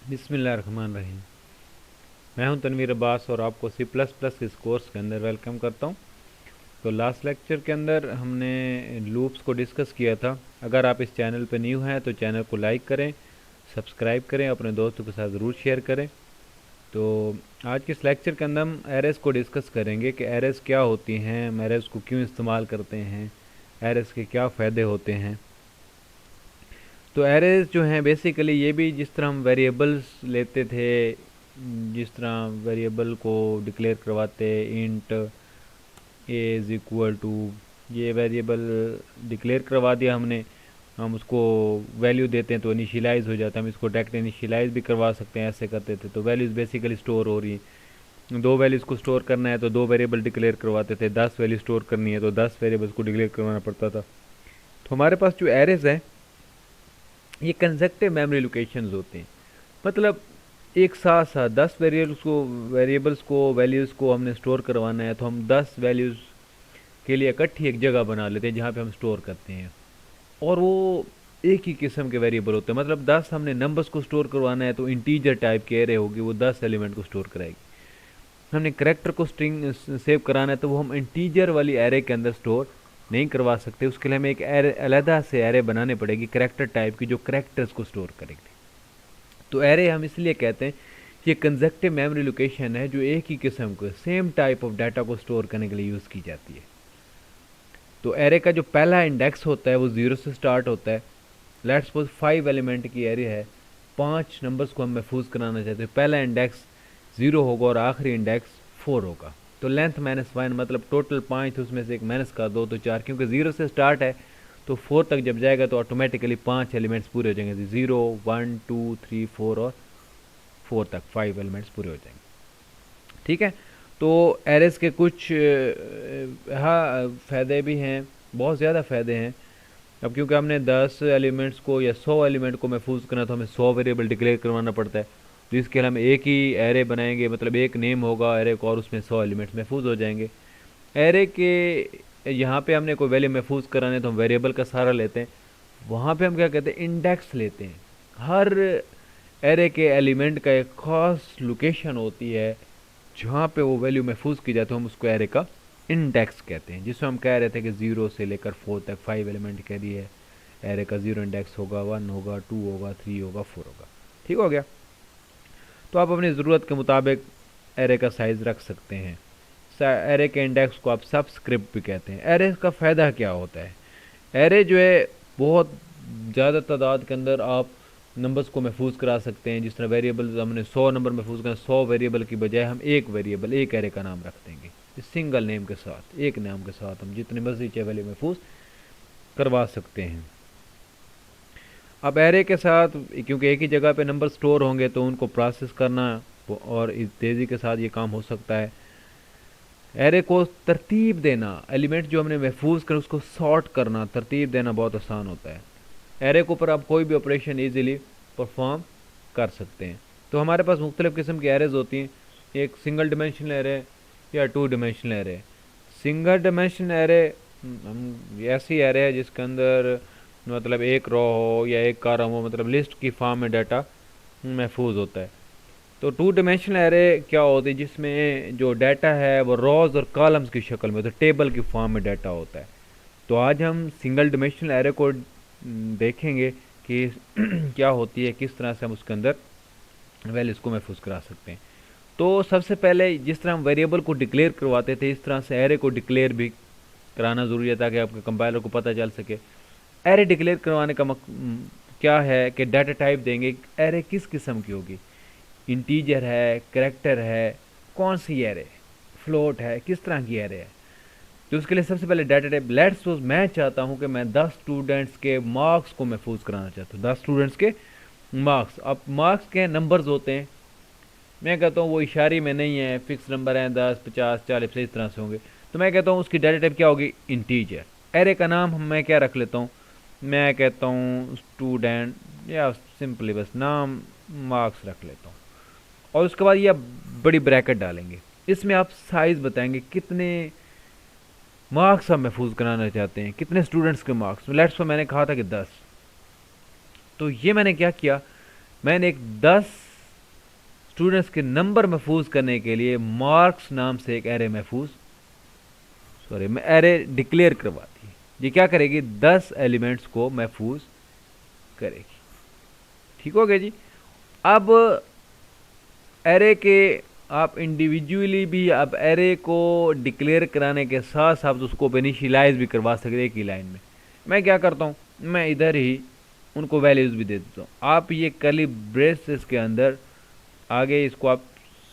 बिस्मिल्लाहिर्रहमानिर्रहीम। मैं हूं तनवीर अब्बास और आपको सी प्लस प्लस इस कोर्स के अंदर वेलकम करता हूं। तो लास्ट लेक्चर के अंदर हमने लूप्स को डिस्कस किया था। अगर आप इस चैनल पर न्यू हैं तो चैनल को लाइक करें, सब्सक्राइब करें, अपने दोस्तों के साथ ज़रूर शेयर करें। तो आज के इस लेक्चर के अंदर हम एरेज़ को डिस्कस करेंगे कि एरेज़ क्या होती हैं, हम एरेज़ को क्यों इस्तेमाल करते हैं, एरेज़ के क्या फ़ायदे होते हैं। तो एरेज जो हैं बेसिकली ये भी जिस तरह हम वेरिएबल्स लेते थे, जिस तरह वेरिएबल को डिक्लेयर करवाते int A is equal to, ये वेरिएबल डिक्लेयर करवा दिया हमने, हम उसको वैल्यू देते हैं तो इनिशियलाइज़ हो जाता है। हम इसको डायरेक्ट इनिशियलाइज़ भी करवा सकते हैं, ऐसे करते थे। तो वैल्यूज़ बेसिकली स्टोर हो रही हैं। 2 वैल्यूज़ को स्टोर करना है तो 2 वेरिएबल डिक्लेयर करवाते थे। 10 वैल्यू स्टोर करनी है तो 10 वेरिएबल्स को डिक्लेयर करवाना पड़ता था। तो हमारे पास जो एरेज हैं ये कंसेक्टिव मेमोरी लोकेशंस होते हैं। मतलब एक साथ साथ 10 वेरिएबल्स को वैल्यूज़ को हमने स्टोर करवाना है तो हम 10 वैल्यूज़ के लिए इकट्ठी एक जगह बना लेते हैं जहाँ पे हम स्टोर करते हैं। और वो एक ही किस्म के वेरिएबल होते हैं। मतलब 10 हमने नंबर्स को स्टोर करवाना है तो इंटीजर टाइप की एरे होगी, वो 10 एलिमेंट को स्टोर कराएगी। हमने करेक्टर को स्ट्रिंग सेव कराना है तो वो हम इंटीजर वाली एरे के अंदर स्टोर नहीं करवा सकते। उसके लिए हमें एक एरे अलहदा से एरे बनानी पड़ेगी करेक्टर टाइप की, जो करेक्टर्स को स्टोर करेगी। तो एरे हम इसलिए कहते हैं ये कंजक्टिव मेमोरी लोकेशन है जो एक ही किस्म को सेम टाइप ऑफ डाटा को स्टोर करने के लिए यूज़ की जाती है। तो एरे का जो पहला इंडेक्स होता है वो 0 से स्टार्ट होता है। लेट्स सपोज 5 एलिमेंट की एरे है, 5 नंबर्स को हम महफूज कराना चाहते हैं। पहला इंडेक्स 0 होगा और आखिरी इंडेक्स 4 होगा। तो लेंथ -1 मतलब टोटल 5 थे, उसमें से एक माइनस कर दो तो 4, क्योंकि 0 से स्टार्ट है तो 4 तक जब जाएगा तो ऑटोमेटिकली 5 एलिमेंट्स पूरे हो जाएंगे। 0 1 2 3 4 और 4 तक 5 एलिमेंट्स पूरे हो जाएंगे। ठीक है। तो एरेस के कुछ हाँ फ़ायदे भी हैं, बहुत ज़्यादा फ़ायदे हैं। अब क्योंकि हमने 10 एलिमेंट्स को या 100 एलिमेंट को महफूज करना तो हमें 100 वेरिएबल डिक्लेयर करवाना पड़ता है। तो इसके लिए हम एक ही एरे बनाएंगे, मतलब एक नेम होगा एरे को और उसमें 100 एलिमेंट्स महफूज हो जाएंगे। एरे के यहाँ पे हमने कोई वैल्यू महफूज कराने तो हम वेरिएबल का सहारा लेते हैं। वहाँ पे हम क्या कहते हैं, इंडेक्स लेते हैं। हर एरे के एलिमेंट का एक ख़ास लोकेशन होती है जहाँ पे वो वैल्यू महफूज की जाती है, हम उसको एरे का इंडेक्स कहते हैं। जिसमें हम कह रहे थे कि 0 से लेकर 4 तक 5 एलिमेंट कह रही है, एरे का 0 इंडेक्स होगा, 1 होगा, 2 होगा, 3 होगा, 4 होगा। ठीक हो गया। तो आप अपनी ज़रूरत के मुताबिक एरे का साइज़ रख सकते हैं। एरे के इंडेक्स को आप सबस्क्रिप्ट भी कहते हैं। एरे का फ़ायदा क्या होता है, एरे जो है बहुत ज़्यादा तादाद के अंदर आप नंबर्स को महफूज करा सकते हैं। जिस तरह वेरिएबल हमने 100 नंबर महफूज करना, 100 वेरिएबल की बजाय हम एक वेरिएबल एक एरे का नाम रख देंगे। इस सिंगल नेम के साथ, एक नाम के साथ हम जितने मर्जी चाहे वैल्यू महफूज करवा सकते हैं। अब एरे के साथ क्योंकि एक ही जगह पे नंबर स्टोर होंगे तो उनको प्रोसेस करना और इस तेज़ी के साथ ये काम हो सकता है। एरे को तरतीब देना, एलिमेंट जो हमने महफूज कर उसको सॉर्ट करना, तरतीब देना बहुत आसान होता है। एरे के ऊपर आप कोई भी ऑपरेशन ईजिली परफॉर्म कर सकते हैं। तो हमारे पास मुख्तलिफ़ किस्म की एरेज होती हैं। एक सिंगल डिमेंशनल एरे या 2 dimensional array. Single dimensional array ऐसी एरे है जिसके अंदर मतलब एक रो हो या एक कॉलम हो, मतलब लिस्ट की फॉर्म में डाटा महफूज होता है। तो 2 डिमेंशनल एरे क्या होती है, जिसमें जो डाटा है वो रोज़ और कॉलम्स की शक्ल में, तो टेबल की फॉर्म में डाटा होता है। तो आज हम सिंगल डिमेंशनल एरे को देखेंगे कि क्या होती है, किस तरह से हम उसके अंदर वैल्यूज़ को महफूज करा सकते हैं। तो सबसे पहले जिस तरह हम वेरिएबल को डिक्लेयर करवाते थे, इस तरह से एरे को डिक्लेयर भी कराना ज़रूरी है ताकि आपके कंपाइलर को पता चल सके। एरे डिक्लेयर करवाने का क्या है कि डाटा टाइप देंगे, एरे किस किस्म की होगी, इंटीजर है, करेक्टर है, कौन सी एरे, फ्लोट है, किस तरह की एरे है। तो उसके लिए सबसे पहले डाटा टाइप, लेट्स सपोज मैं चाहता हूँ कि मैं 10 स्टूडेंट्स के मार्क्स को महफूज कराना चाहता हूँ। 10 स्टूडेंट्स के मार्क्स, अब मार्क्स के नंबर्स होते हैं, मैं कहता हूँ वो इशारे में नहीं है, फिक्स नंबर हैं 10 50 40 इस तरह से होंगे। तो मैं कहता हूँ उसकी डाटा टाइप क्या होगी, इंटीजर। एरे का नाम मैं क्या रख लेता हूँ, मैं कहता हूँ स्टूडेंट, या सिंपली बस नाम मार्क्स रख लेता हूँ। और उसके बाद ये बड़ी ब्रैकेट डालेंगे, इसमें आप साइज़ बताएंगे कितने मार्क्स आप महफूज कराना चाहते हैं, कितने स्टूडेंट्स के मार्क्स। लेट्स मैंने कहा था कि 10। तो ये मैंने क्या किया, मैंने एक 10 स्टूडेंट्स के नंबर महफूज करने के लिए मार्क्स नाम से एक एरे एरे डिक्लेयर करवाती है। ये क्या करेगी, 10 एलिमेंट्स को महफूज करेगी। ठीक हो गया जी। अब एरे के आप इंडिविजुअली भी अब एरे को डिक्लेयर कराने के साथ साथ उसको इनिशियलाइज भी करवा सकते हैं एक ही लाइन में। मैं क्या करता हूँ, मैं इधर ही उनको वैल्यूज़ भी दे देता हूँ। आप ये कर्ली ब्रेसेस के अंदर आगे इसको आप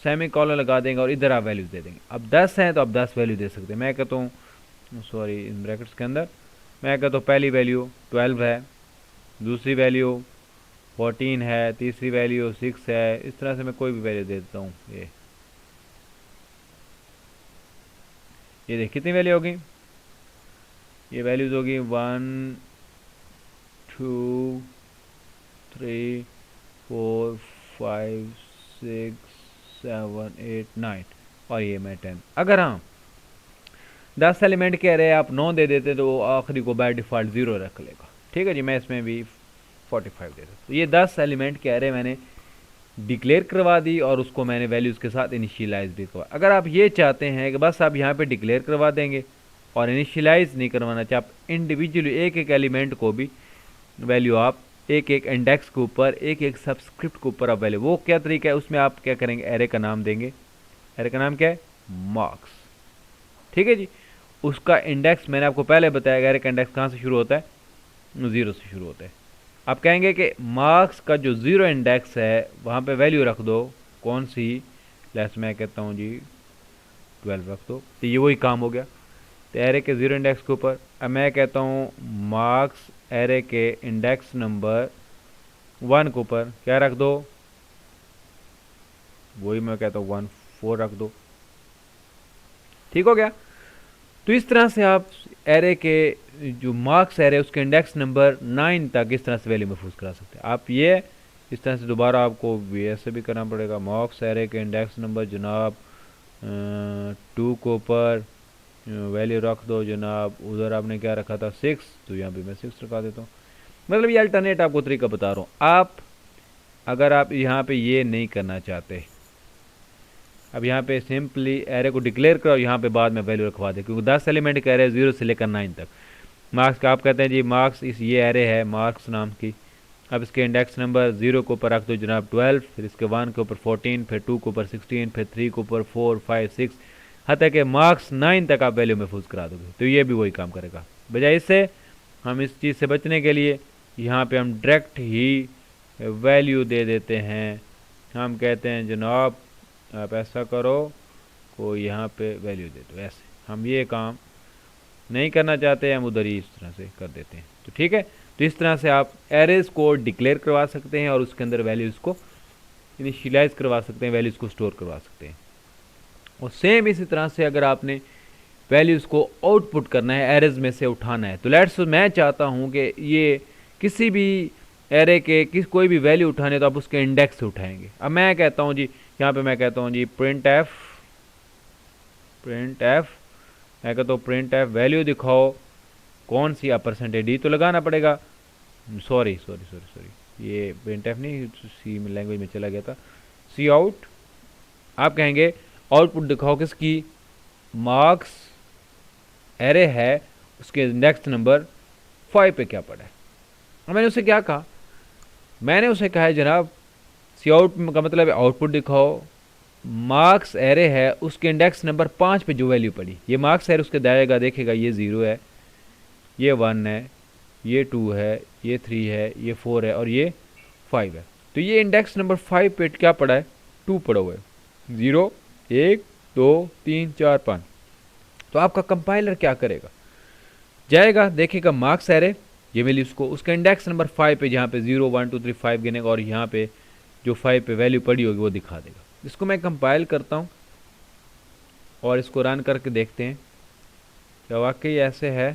सेमी कॉलन लगा देंगे और इधर आप वैल्यूज़ दे देंगे। अब 10 हैं तो आप 10 वैल्यू दे सकते हैं। मैं कहता हूँ इन ब्रैकेट्स के अंदर मैं कहता हूँ पहली वैल्यू 12 है, दूसरी वैल्यू 14 है, तीसरी वैल्यू 6 है। इस तरह से मैं कोई भी वैल्यू दे देता हूँ। ये देख कितनी वैल्यू होगी, ये वैल्यूज होगी 1 2 3 4 5 6 7 8 9 और ये मैं 10। अगर हाँ 10 एलिमेंट के अरे आप 9 दे देते तो वो आखिरी को बाय डिफ़ॉल्ट 0 रख लेगा। ठीक है जी, मैं इसमें भी 45 दे देता। तो ये 10 एलिमेंट के अरे मैंने डिक्लेयर करवा दी और उसको मैंने वैल्यूज़ के साथ इनिशियलाइज भी करवा। अगर आप ये चाहते हैं कि बस आप यहाँ पे डिक्लेयर करवा देंगे और इनिशियलाइज नहीं करवाना चाहे, आप इंडिविजुअली एक एक एलिमेंट को भी वैल्यू आप एक एक इंडेक्स के ऊपर एक एक सबस्क्रिप्ट के ऊपर आप वैल्यू, वो क्या तरीका है, उसमें आप क्या करेंगे, एरे का नाम देंगे। एरे का नाम क्या है, मार्क्स। ठीक है जी। उसका इंडेक्स मैंने आपको पहले बताया, एरे का इंडेक्स कहाँ से शुरू होता है, 0 से शुरू होता है। आप कहेंगे कि मार्क्स का जो 0 इंडेक्स है वहाँ पे वैल्यू रख दो, कौन सी, लेट्स मैं कहता हूँ जी 12 रख दो। तो ये वही काम हो गया। तो एरे के 0 इंडेक्स के ऊपर अब मैं कहता हूँ मार्क्स एरे के इंडेक्स नंबर 1 के ऊपर क्या रख दो, वही मैं कहता हूँ 1 4 रख दो। ठीक हो गया। तो इस तरह से आप एरे के जो मार्क्स एरे उसके इंडेक्स नंबर 9 तक इस तरह से वैल्यू महफूज करा सकते हैं। आप ये इस तरह से दोबारा आपको ऐसे भी करना पड़ेगा, मार्क्स एरे के इंडेक्स नंबर जनाब 2 के ऊपर वैल्यू रख दो जनाब, उधर आपने क्या रखा था 6, तो यहाँ पे मैं 6 रखा देता हूँ। मतलब ये अल्टरनेट आपको तरीका बता रहा हूँ। आप अगर आप यहाँ पे ये नहीं करना चाहते, अब यहाँ पे सिंपली एरे को डिक्लेयर करो, यहाँ पे बाद में वैल्यू रखवा दे, क्योंकि 10 एलिमेंट का एरे 0 से लेकर 9 तक। मार्क्स का आप कहते हैं जी मार्क्स इस ये एरे है मार्क्स नाम की। अब इसके इंडेक्स नंबर 0 के ऊपर रख दो जनाब 12, फिर इसके 1 के ऊपर 14, फिर 2 के ऊपर 16, फिर 3 के ऊपर 4 5 6, हत्या कि मार्क्स 9 तक आप वैल्यू महफूज करा दोगे। तो ये भी वही काम करेगा। बजाय इससे हम इस चीज़ से बचने के लिए यहाँ पे हम डायरेक्ट ही वैल्यू दे देते हैं। हम कहते हैं जनाब आप ऐसा करो, को यहाँ पे वैल्यू दे दो। ऐसे हम ये काम नहीं करना चाहते, हम उधर ही इस तरह से कर देते हैं। तो ठीक है। तो इस तरह से आप एरेज को डिक्लेयर करवा सकते हैं और उसके अंदर वैल्यूज़ को इनिशियलाइज करवा सकते हैं, वैल्यूज़ को स्टोर करवा सकते हैं। और सेम इसी तरह से अगर आपने वैल्यूज़ को आउटपुट करना है, एरेज में से उठाना है, तो लेट्स मैं चाहता हूँ कि ये किसी भी एरे के कोई भी वैल्यू उठाने तो आप उसके इंडेक्स से उठाएंगे। अब मैं कहता हूँ जी यहाँ पे मैं कहता हूँ जी प्रिंट एफ मैं कहता हूँ प्रिंट एफ वैल्यू दिखाओ कौन सी, आप परसेंटेज डी तो लगाना पड़ेगा, सॉरी ये प्रिंट एफ नहीं, सी लैंग्वेज में चला गया था, सी आउट। आप कहेंगे आउटपुट दिखाओ किसकी, मार्क्स एरे है उसके इंडेक्स नंबर 5 पे क्या पड़ा है। और मैंने उसे क्या कहा, मैंने उसे कहा है जनाब सी आउट का मतलब है आउटपुट दिखाओ, मार्क्स एरे है उसके इंडेक्स नंबर 5 पे जो वैल्यू पड़ी, ये मार्क्स एरे उसके जाएगा, देखेगा ये 0 है, ये 1 है, ये 2 है, ये 3 है, ये 4 है और ये 5 है। तो ये इंडेक्स नंबर 5 पे क्या पड़ा है, 2 पड़ा हुआ है, 0 1 2 3 4 5। तो आपका कंपाइलर क्या करेगा, जाएगा देखेगा मार्क्स एरे ये मिली उसको, उसका इंडेक्स नंबर 5 पे जहाँ पे 0 1 2 3 5 गिनेगा और यहाँ पे जो 5 पे वैल्यू पड़ी होगी वो दिखा देगा। इसको मैं कंपाइल करता हूँ और इसको रन करके देखते हैं क्या वाकई ऐसे है।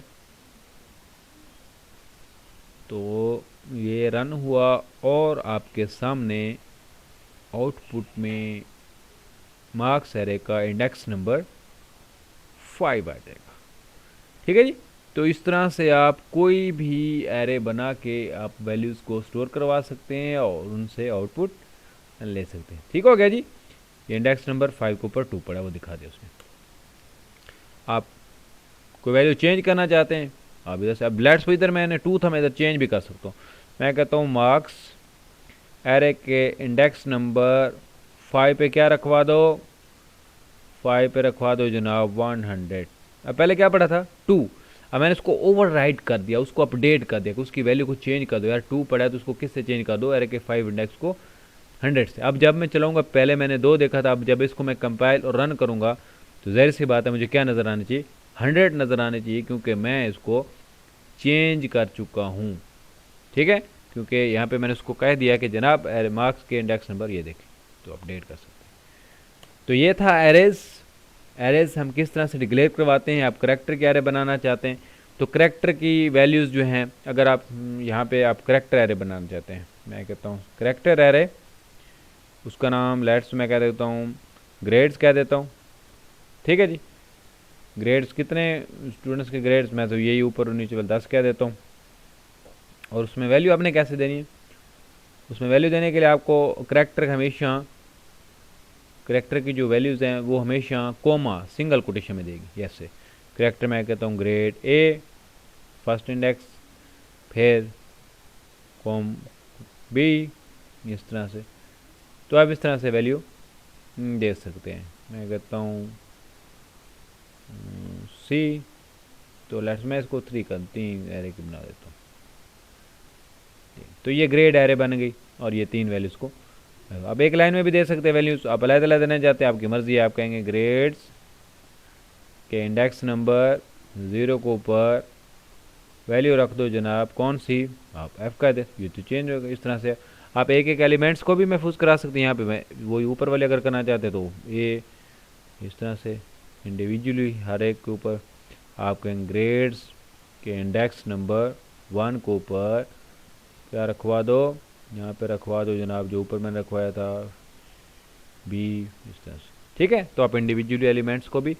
तो ये रन हुआ और आपके सामने आउटपुट में मार्क्स एरे का इंडेक्स नंबर 5 आ जाएगा। ठीक है जी। तो इस तरह से आप कोई भी एरे बना के आप वैल्यूज़ को स्टोर करवा सकते हैं और उनसे आउटपुट ले सकते हैं। ठीक हो गया जी। ये इंडेक्स नंबर 5 के ऊपर 2 पड़ा है, वो दिखा दिया उसने। आप कोई वैल्यू चेंज करना चाहते हैं, आप इधर से, अब लेट्स इधर मैंने 2 था, मैं इधर चेंज भी कर सकता हूँ। मैं कहता हूँ मार्क्स एरे के इंडेक्स नंबर 5 पे क्या रखवा दो, 5 पे रखवा दो जनाब 100। अब पहले क्या पड़ा था 2, अब मैंने उसको ओवरराइड कर दिया, उसको अपडेट कर दिया, उसकी वैल्यू को चेंज कर दो। यार 2 पड़ा है तो उसको किससे चेंज कर दो, एरे के 5 इंडेक्स को 100 से। अब जब मैं चलाऊंगा, पहले मैंने 2 देखा था, अब जब इसको मैं कंपाइल और रन करूंगा तो ज़ाहिर सी बात है मुझे क्या नज़र आनी चाहिए, 100 नज़र आनी चाहिए, क्योंकि मैं इसको चेंज कर चुका हूँ। ठीक है, क्योंकि यहाँ पे मैंने उसको कह दिया कि जनाब मार्क्स के इंडेक्स नंबर ये देखें, तो अपडेट कर सकते हैं। तो ये था एरेज। एरेज हम किस तरह से डिक्लेयर करवाते हैं। आप करैक्टर के एरे बनाना चाहते हैं तो करैक्टर की वैल्यूज़ जो हैं, अगर आप यहाँ पे आप करैक्टर एरे बनाना चाहते हैं, मैं कहता हूँ करैक्टर एरे, उसका नाम लेट्स मैं कह देता हूँ ग्रेड्स कह देता हूँ। ठीक है जी, ग्रेड्स कितने स्टूडेंट्स के ग्रेड्स, मैं तो यही ऊपर और नीचे 10 कह देता हूँ। और उसमें वैल्यू आपने कैसे देनी है, उसमें वैल्यू देने के लिए आपको करैक्टर हमेशा, करैक्टर की जो वैल्यूज़ हैं वो हमेशा कोमा सिंगल कोटेशन में देगी। जैसे करैक्टर मैं कहता हूँ ग्रेड ए फर्स्ट इंडेक्स, फिर कॉम बी, इस तरह से। तो आप इस तरह से वैल्यू दे सकते हैं। मैं कहता हूँ सी, तो लेट्स मैं इसको 3 एरे की बना देता हूँ। तो ये ग्रेड एरे बन गई और ये 3 वैल्यूज़ को अब एक लाइन में भी दे सकते हैं वैल्यूज़, आप अलग-अलग देना चाहते हैं आपकी मर्ज़ी है। आप कहेंगे ग्रेड्स के इंडेक्स नंबर 0 के ऊपर वैल्यू रख दो जनाब कौन सी, आप एफ का दे, ये तो चेंज होगा। इस तरह से आप एक एक एलिमेंट्स को भी महफूज करा सकते हैं। यहाँ पे मैं वही ऊपर वाले अगर करना चाहते तो ये इस तरह से इंडिविजुअली हर एक के ऊपर आप कहेंगे ग्रेड्स के इंडेक्स नंबर 1 के ऊपर क्या रखवा दो, यहाँ पे रखवा दो जनाब जो ऊपर मैंने रखवाया था बी, इस तरह से। ठीक है, तो आप इंडिविजुअली एलिमेंट्स को भी,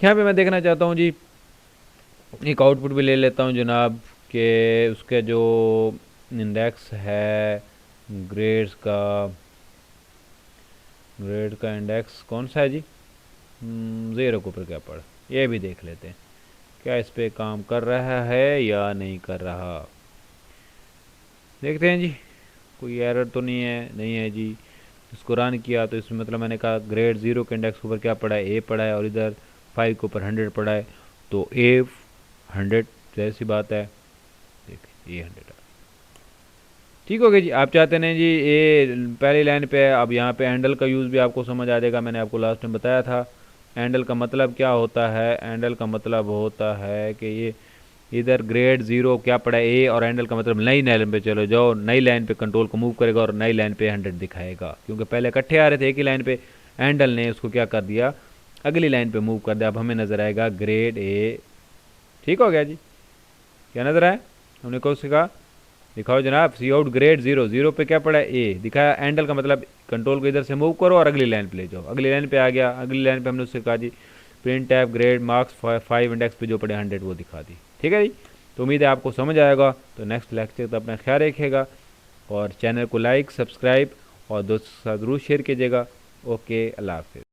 यहाँ पे मैं देखना चाहता हूँ जी एक आउटपुट भी ले लेता हूँ जनाब के उसके जो इंडेक्स है ग्रेड का इंडेक्स कौन सा है जी, 0 के ऊपर क्या पड़ा, ये भी देख लेते हैं क्या इस पे काम कर रहा है या नहीं कर रहा। देखते हैं जी, कोई एरर तो नहीं है जी। इसको रन किया तो इसमें मतलब मैंने कहा ग्रेड 0 के इंडेक्स के ऊपर क्या पड़ा है, ए पड़ा है, और इधर 5 के ऊपर 100 पड़ा है, तो ए 100 जैसी बात है, देखिए ए 100। ठीक हो गया जी। आप चाहते नहीं जी ये पहली लाइन पे है, अब यहाँ पे हैंडल का यूज़ भी आपको समझ आ जाएगा। मैंने आपको लास्ट में बताया था हैंडल का मतलब क्या होता है। हैंडल का मतलब होता है कि ये इधर ग्रेड 0 क्या पड़ा है ए, और हैंडल का मतलब नई लाइन पे चलो जाओ, नई लाइन पे कंट्रोल को मूव करेगा और नई लाइन पे 100 दिखाएगा, क्योंकि पहले इकट्ठे आ रहे थे एक ही लाइन पे, हैंडल ने उसको क्या कर दिया अगली लाइन पे मूव कर दिया। अब हमें नज़र आएगा ग्रेड ए। ठीक हो गया जी, क्या नज़र आया, हमने कौन सीखा, दिखाओ जनाब सी आउट ग्रेड 0, 0 पे क्या पड़ा है ए दिखाया, हैंडल का मतलब कंट्रोल को इधर से मूव करो और अगली लाइन पे ले जाओ। अगली लाइन पे आ गया, अगली लाइन पे हमने उससे कहा जी print tab grade marks 5 index पे जो पड़े 100 वो दिखा दी। ठीक है जी, तो उम्मीद है आपको समझ आएगा। तो नेक्स्ट लेक्चर तक अपना ख्याल रखिएगा और चैनल को लाइक सब्सक्राइब और दोस्तों के साथ ज़रूर शेयर कीजिएगा। ओके, अल्लाह हाफिज़।